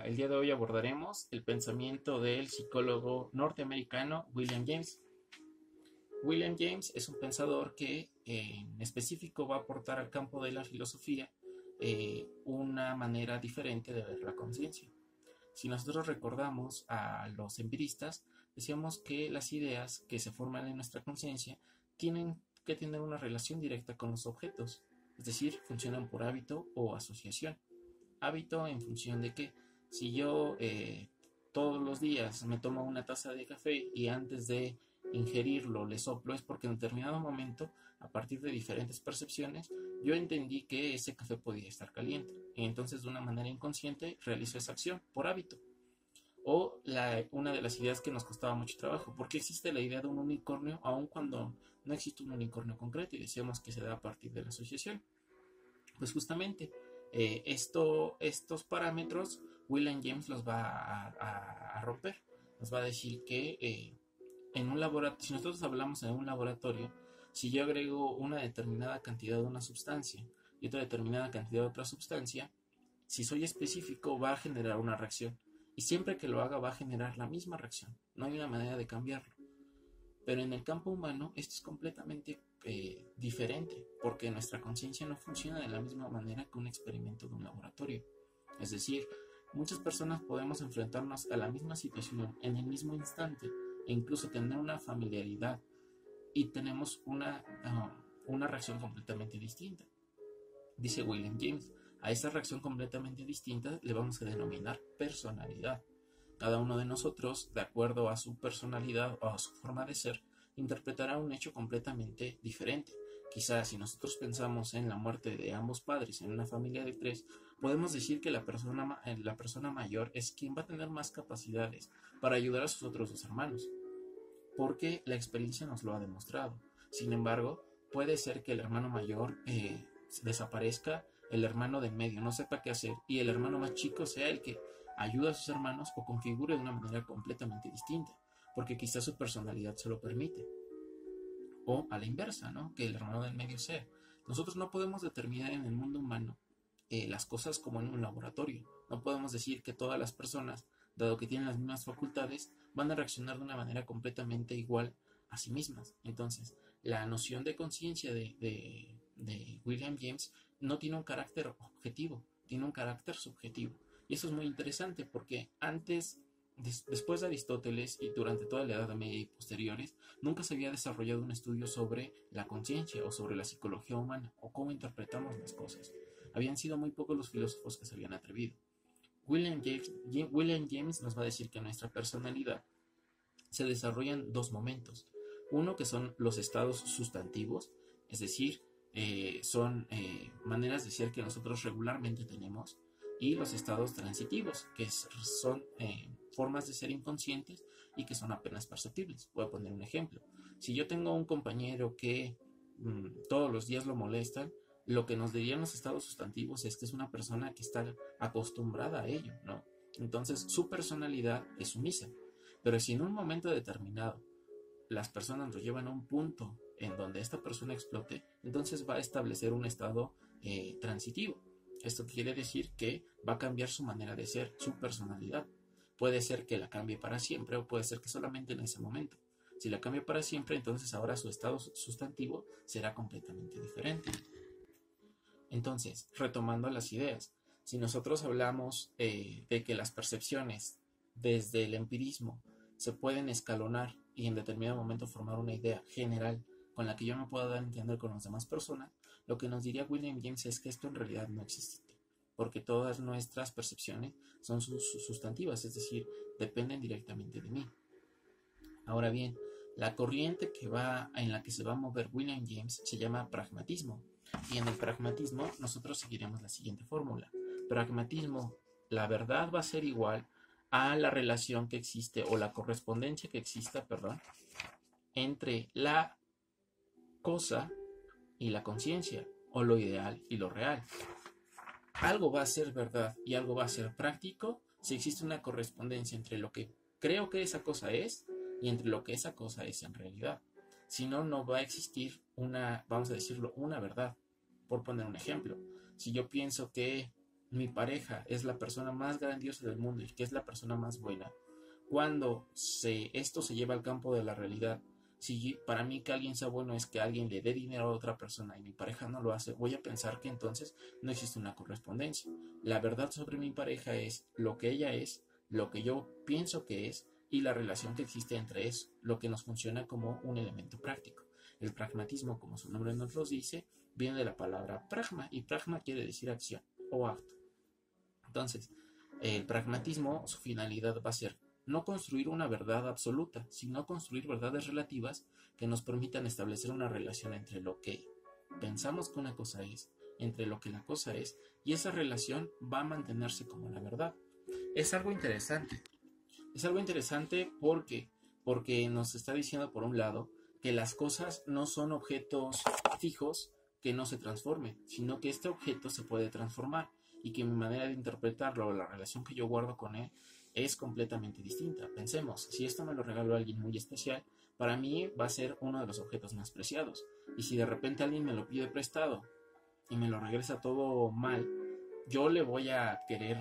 El día de hoy abordaremos el pensamiento del psicólogo norteamericano William James. William James es un pensador que en específico va a aportar al campo de la filosofía una manera diferente de ver la conciencia. Si nosotros recordamos a los empiristas, decíamos que las ideas que se forman en nuestra conciencia tienen que tener una relación directa con los objetos, es decir, funcionan por hábito o asociación. Hábito en función de que si yo todos los días me tomo una taza de café y antes de ingerirlo le soplo, es porque en determinado momento, a partir de diferentes percepciones, yo entendí que ese café podía estar caliente y entonces de una manera inconsciente realizo esa acción por hábito. O una de las ideas que nos costaba mucho trabajo, porque existe la idea de un unicornio aun cuando no existe un unicornio concreto y decíamos que se da a partir de la asociación. Pues justamente estos parámetros William James los va a romper. Nos va a decir que en un laboratorio, si nosotros hablamos en un laboratorio, si yo agrego una determinada cantidad de una sustancia y otra determinada cantidad de otra sustancia, si soy específico va a generar una reacción. Y siempre que lo haga va a generar la misma reacción. No hay una manera de cambiarlo. Pero en el campo humano esto es completamente diferente, porque nuestra conciencia no funciona de la misma manera que un experimento de un laboratorio. Es decir, muchas personas podemos enfrentarnos a la misma situación en el mismo instante e incluso tener una familiaridad y tenemos una reacción completamente distinta. Dice William James, a esa reacción completamente distinta le vamos a denominar personalidad. Cada uno de nosotros, de acuerdo a su personalidad o a su forma de ser, interpretará un hecho completamente diferente. Quizás si nosotros pensamos en la muerte de ambos padres en una familia de 3, podemos decir que la persona mayor es quien va a tener más capacidades para ayudar a sus otros 2 hermanos, porque la experiencia nos lo ha demostrado. Sin embargo, puede ser que el hermano mayor desaparezca, el hermano de en medio no sepa qué hacer y el hermano más chico sea el que ayuda a sus hermanos o configure de una manera completamente distinta, porque quizás su personalidad se lo permite. O a la inversa, ¿no? Que el hermano del medio sea. Nosotros no podemos determinar en el mundo humano las cosas como en un laboratorio. No podemos decir que todas las personas, dado que tienen las mismas facultades, van a reaccionar de una manera completamente igual a sí mismas. Entonces, la noción de conciencia de William James no tiene un carácter objetivo, tiene un carácter subjetivo. Y eso es muy interesante porque después de Aristóteles y durante toda la Edad Media y posteriores, nunca se había desarrollado un estudio sobre la conciencia o sobre la psicología humana o cómo interpretamos las cosas. Habían sido muy pocos los filósofos que se habían atrevido. William James nos va a decir que nuestra personalidad se desarrolla en 2 momentos. Uno que son los estados sustantivos, es decir, son maneras de ser que nosotros regularmente tenemos, y los estados transitivos, que son formas de ser inconscientes y que son apenas perceptibles. Voy a poner un ejemplo. Si yo tengo un compañero que todos los días lo molestan, lo que nos dirían los estados sustantivos es que es una persona que está acostumbrada a ello, ¿no? Entonces su personalidad es sumisa. Pero si en un momento determinado las personas lo llevan a un punto en donde esta persona explote, entonces va a establecer un estado transitivo. Esto quiere decir que va a cambiar su manera de ser, su personalidad. Puede ser que la cambie para siempre o puede ser que solamente en ese momento. Si la cambia para siempre, entonces ahora su estado sustantivo será completamente diferente. Entonces, retomando las ideas, si nosotros hablamos de que las percepciones desde el empirismo se pueden escalonar y en determinado momento formar una idea general con la que yo me pueda dar a entender con las demás personas, lo que nos diría William James es que esto en realidad no existe, porque todas nuestras percepciones son sustantivas, es decir, dependen directamente de mí. Ahora bien, la corriente en la que se va a mover William James se llama pragmatismo, y en el pragmatismo nosotros seguiremos la siguiente fórmula. Pragmatismo, la verdad va a ser igual a la relación que existe o la correspondencia que exista, entre la cosa y la conciencia, o lo ideal y lo real. Algo va a ser verdad y algo va a ser práctico si existe una correspondencia entre lo que creo que esa cosa es y entre lo que esa cosa es en realidad. Si no, no va a existir vamos a decirlo, una verdad. Por poner un ejemplo, si yo pienso que mi pareja es la persona más grandiosa del mundo y que es la persona más buena, cuando esto se lleva al campo de la realidad, si para mí que alguien sea bueno es que alguien le dé dinero a otra persona y mi pareja no lo hace, voy a pensar que entonces no existe una correspondencia. La verdad sobre mi pareja es lo que ella es, lo que yo pienso que es y la relación que existe entre eso, lo que nos funciona como un elemento práctico. El pragmatismo, como su nombre nos lo dice, viene de la palabra pragma, y pragma quiere decir acción o acto. Entonces, el pragmatismo, su finalidad va a ser no construir una verdad absoluta, sino construir verdades relativas que nos permitan establecer una relación entre lo que pensamos que una cosa es, entre lo que la cosa es, y esa relación va a mantenerse como la verdad. Es algo interesante. Es algo interesante porque nos está diciendo, por un lado, que las cosas no son objetos fijos que no se transformen, sino que este objeto se puede transformar y que mi manera de interpretarlo o la relación que yo guardo con él es completamente distinta. Pensemos, si esto me lo regaló alguien muy especial, para mí va a ser uno de los objetos más preciados. Y si de repente alguien me lo pide prestado y me lo regresa todo mal, yo le voy a querer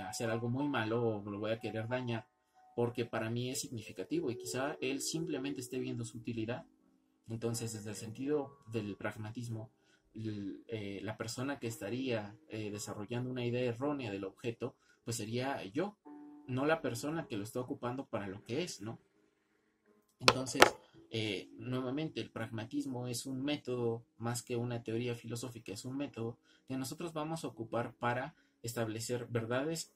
hacer algo muy malo o lo voy a querer dañar porque para mí es significativo y quizá él simplemente esté viendo su utilidad. Entonces, desde el sentido del pragmatismo, la persona que estaría desarrollando una idea errónea del objeto, pues sería yo, no la persona que lo está ocupando para lo que es, ¿no? Entonces, nuevamente, el pragmatismo es un método más que una teoría filosófica, es un método que nosotros vamos a ocupar para establecer verdades,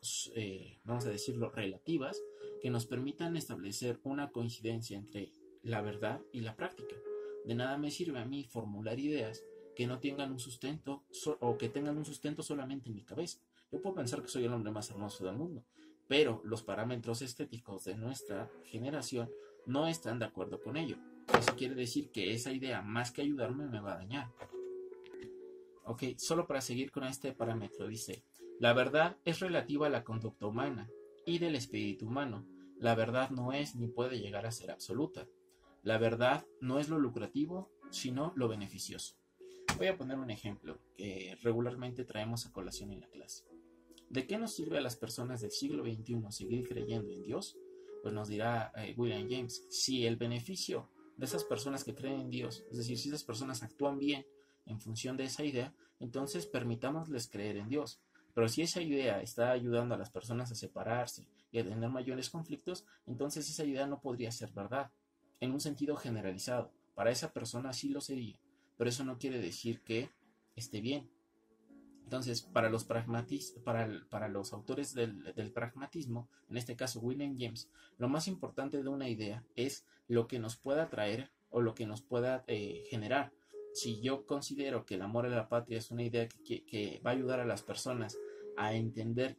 vamos a decirlo, relativas, que nos permitan establecer una coincidencia entre la verdad y la práctica. De nada me sirve a mí formular ideas que no tengan un sustento o que tengan un sustento solamente en mi cabeza. Yo puedo pensar que soy el hombre más hermoso del mundo, pero los parámetros estéticos de nuestra generación no están de acuerdo con ello. Eso quiere decir que esa idea, más que ayudarme, me va a dañar. Ok, solo para seguir con este parámetro, dice, la verdad es relativa a la conducta humana y del espíritu humano. La verdad no es ni puede llegar a ser absoluta. La verdad no es lo lucrativo, sino lo beneficioso. Voy a poner un ejemplo que regularmente traemos a colación en la clase. ¿De qué nos sirve a las personas del siglo XXI seguir creyendo en Dios? Pues nos dirá William James, si el beneficio de esas personas que creen en Dios, es decir, si esas personas actúan bien en función de esa idea, entonces permitámosles creer en Dios. Pero si esa idea está ayudando a las personas a separarse y a tener mayores conflictos, entonces esa idea no podría ser verdad, en un sentido generalizado. Para esa persona sí lo sería, pero eso no quiere decir que esté bien. Entonces, para los autores del pragmatismo, en este caso William James, lo más importante de una idea es lo que nos pueda traer o lo que nos pueda generar. Si yo considero que el amor a la patria es una idea que va a ayudar a las personas a entender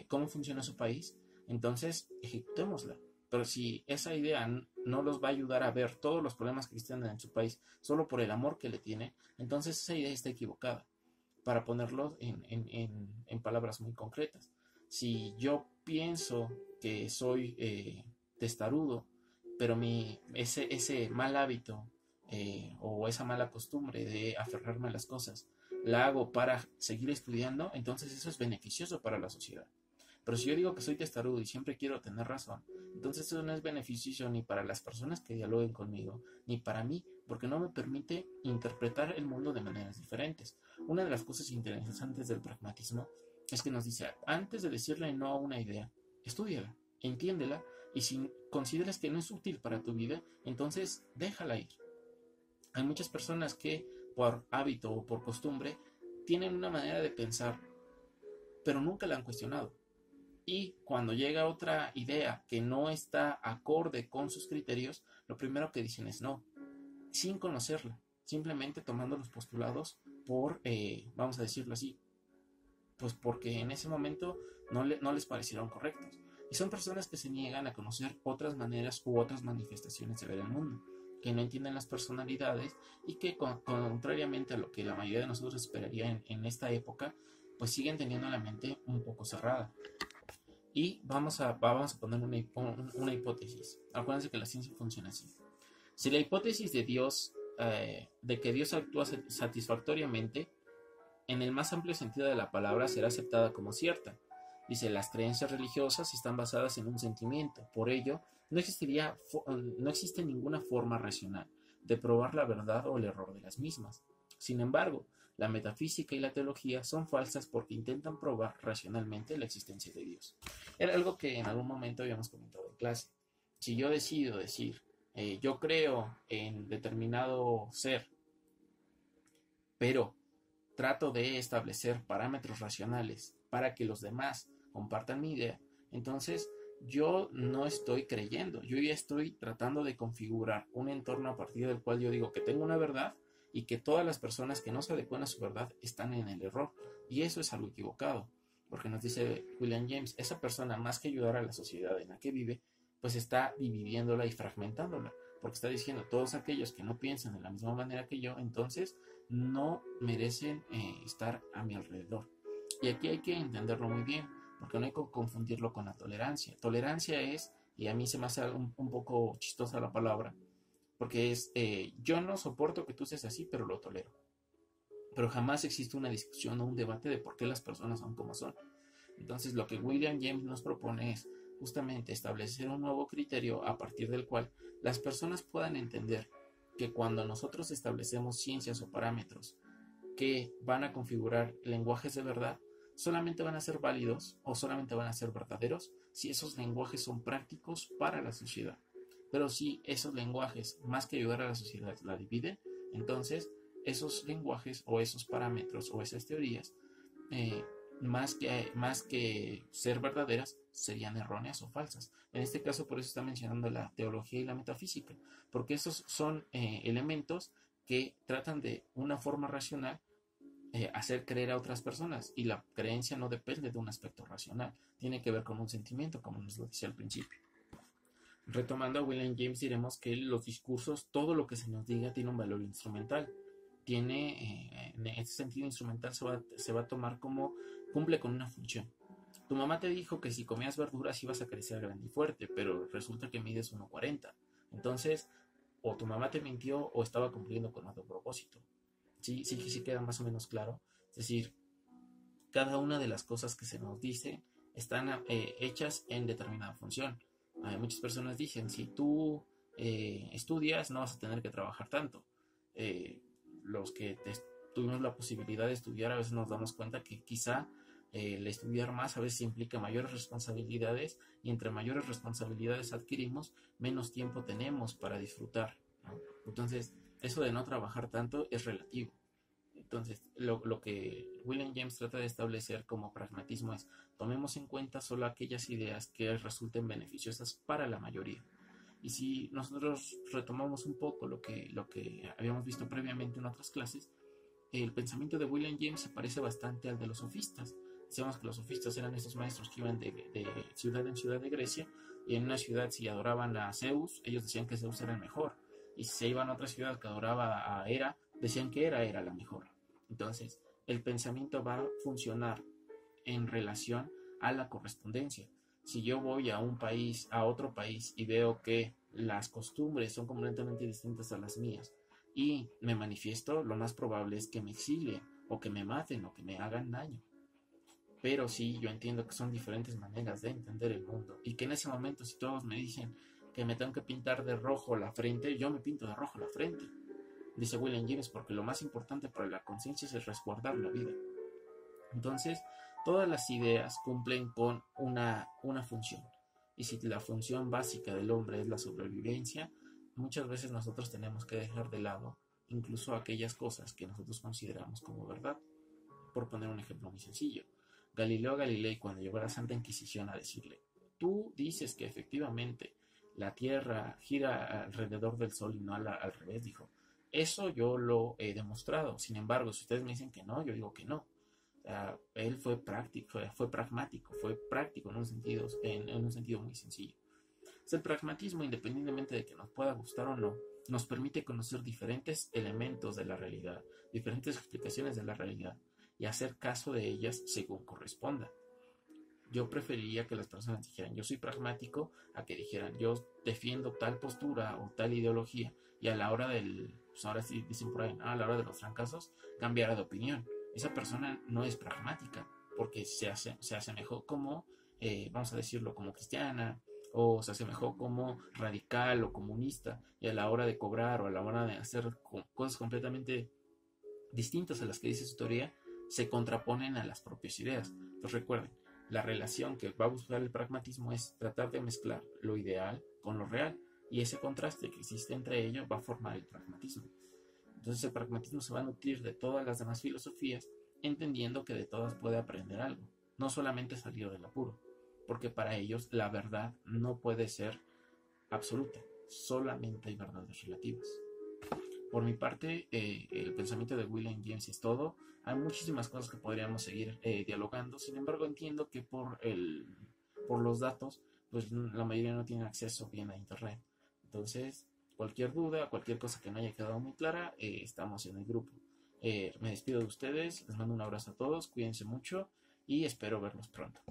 cómo funciona su país, entonces ejecutémosla. Pero si esa idea no los va a ayudar a ver todos los problemas que existen en su país solo por el amor que le tiene, entonces esa idea está equivocada. Para ponerlo en palabras muy concretas, si yo pienso que soy testarudo, pero ese mal hábito o esa mala costumbre de aferrarme a las cosas la hago para seguir estudiando, entonces eso es beneficioso para la sociedad. Pero si yo digo que soy testarudo y siempre quiero tener razón, entonces eso no es beneficioso ni para las personas que dialoguen conmigo, ni para mí, porque no me permite interpretar el mundo de maneras diferentes. Una de las cosas interesantes del pragmatismo es que nos dice, antes de decirle no a una idea, estúdiala, entiéndela, y si consideras que no es útil para tu vida, entonces déjala ir. Hay muchas personas que por hábito o por costumbre tienen una manera de pensar, pero nunca la han cuestionado. Y cuando llega otra idea que no está acorde con sus criterios, lo primero que dicen es no, sin conocerla, simplemente tomando los postulados por, vamos a decirlo así, pues porque en ese momento no les parecieron correctos. Y son personas que se niegan a conocer otras maneras u otras manifestaciones de ver el mundo, que no entienden las personalidades y que contrariamente a lo que la mayoría de nosotros esperaría en esta época, pues siguen teniendo la mente un poco cerrada. Y vamos a poner una hipótesis. Acuérdense que la ciencia funciona así. Si la hipótesis de Dios, de que Dios actúa satisfactoriamente, en el más amplio sentido de la palabra, será aceptada como cierta. Dice, las creencias religiosas están basadas en un sentimiento, por ello, no existe ninguna forma racional de probar la verdad o el error de las mismas. Sin embargo, la metafísica y la teología son falsas porque intentan probar racionalmente la existencia de Dios. Era algo que en algún momento habíamos comentado en clase. Si yo decido decir, yo creo en determinado ser, pero trato de establecer parámetros racionales para que los demás compartan mi idea, entonces yo no estoy creyendo, yo ya estoy tratando de configurar un entorno a partir del cual yo digo que tengo una verdad y que todas las personas que no se adecuan a su verdad están en el error. Y eso es algo equivocado, porque nos dice William James, esa persona, más que ayudar a la sociedad en la que vive, pues está dividiéndola y fragmentándola, porque está diciendo, todos aquellos que no piensan de la misma manera que yo, entonces no merecen estar a mi alrededor. Y aquí hay que entenderlo muy bien, porque no hay que confundirlo con la tolerancia. Tolerancia es, y a mí se me hace un poco chistosa la palabra, porque es, yo no soporto que tú seas así, pero lo tolero. Pero jamás existe una discusión o un debate de por qué las personas son como son. Entonces lo que William James nos propone es justamente establecer un nuevo criterio a partir del cual las personas puedan entender que cuando nosotros establecemos ciencias o parámetros que van a configurar lenguajes de verdad, solamente van a ser válidos o solamente van a ser verdaderos si esos lenguajes son prácticos para la sociedad. Pero si esos lenguajes, más que ayudar a la sociedad, la dividen, entonces esos lenguajes o esos parámetros o esas teorías, más que ser verdaderas, serían erróneas o falsas. En este caso, por eso está mencionando la teología y la metafísica, porque esos son elementos que tratan de una forma racional hacer creer a otras personas, y la creencia no depende de un aspecto racional, tiene que ver con un sentimiento, como nos lo decía al principio. Retomando a William James, diremos que los discursos, todo lo que se nos diga tiene un valor instrumental. En ese sentido instrumental se va a tomar como cumple con una función. Tu mamá te dijo que si comías verduras ibas a crecer grande y fuerte, pero resulta que mides 1,40. Entonces, o tu mamá te mintió o estaba cumpliendo con otro propósito. Sí queda más o menos claro. Es decir, cada una de las cosas que se nos dice están hechas en determinada función. Muchas personas dicen, si tú estudias no vas a tener que trabajar tanto. Los que tuvimos la posibilidad de estudiar, a veces nos damos cuenta que quizá el estudiar más a veces implica mayores responsabilidades, y entre mayores responsabilidades adquirimos, menos tiempo tenemos para disfrutar, ¿no? Entonces, eso de no trabajar tanto es relativo. Entonces, lo que William James trata de establecer como pragmatismo es, tomemos en cuenta solo aquellas ideas que resulten beneficiosas para la mayoría. Y si nosotros retomamos un poco lo que habíamos visto previamente en otras clases, el pensamiento de William James se parece bastante al de los sofistas. Decíamos que los sofistas eran esos maestros que iban de ciudad en ciudad de Grecia, y en una ciudad, si adoraban a Zeus, ellos decían que Zeus era el mejor, y si se iban a otra ciudad que adoraba a Hera, decían que Hera era la mejor. Entonces, el pensamiento va a funcionar en relación a la correspondencia. Si yo voy a otro país, y veo que las costumbres son completamente distintas a las mías, y me manifiesto, lo más probable es que me exilien, o que me maten, o que me hagan daño. Pero sí, yo entiendo que son diferentes maneras de entender el mundo, y que en ese momento, si todos me dicen que me tengo que pintar de rojo la frente, yo me pinto de rojo la frente. Dice William James, porque lo más importante para la conciencia es resguardar la vida. Entonces, todas las ideas cumplen con una función. Y si la función básica del hombre es la sobrevivencia, muchas veces nosotros tenemos que dejar de lado incluso aquellas cosas que nosotros consideramos como verdad. Por poner un ejemplo muy sencillo, Galileo Galilei, cuando llegó a la Santa Inquisición a decirle, tú dices que efectivamente la Tierra gira alrededor del Sol y no al revés, dijo, eso yo lo he demostrado. Sin embargo, si ustedes me dicen que no, yo digo que no. Él fue práctico, fue pragmático, fue práctico en un sentido muy sencillo. El pragmatismo, independientemente de que nos pueda gustar o no, nos permite conocer diferentes elementos de la realidad, diferentes explicaciones de la realidad, y hacer caso de ellas según corresponda. Yo preferiría que las personas dijeran yo soy pragmático, a que dijeran yo defiendo tal postura o tal ideología, y a la hora del, pues ahora sí dicen por ahí, a la hora de los fracasos, cambiara de opinión. esa persona no es pragmática, porque se asemejó como, vamos a decirlo, como cristiana, o se asemejó como radical o comunista, y a la hora de cobrar o a la hora de hacer cosas completamente distintas a las que dice su teoría, se contraponen a las propias ideas. Entonces recuerden, la relación que va a buscar el pragmatismo es tratar de mezclar lo ideal con lo real, y ese contraste que existe entre ellos va a formar el pragmatismo. Entonces el pragmatismo se va a nutrir de todas las demás filosofías, entendiendo que de todas puede aprender algo, no solamente salir del apuro, porque para ellos la verdad no puede ser absoluta, solamente hay verdades relativas. Por mi parte, el pensamiento de William James es todo. Hay muchísimas cosas que podríamos seguir dialogando, sin embargo entiendo que por los datos, pues la mayoría no tiene acceso bien a internet. Entonces, cualquier duda, cualquier cosa que no haya quedado muy clara, estamos en el grupo. Me despido de ustedes, les mando un abrazo a todos, cuídense mucho y espero verlos pronto.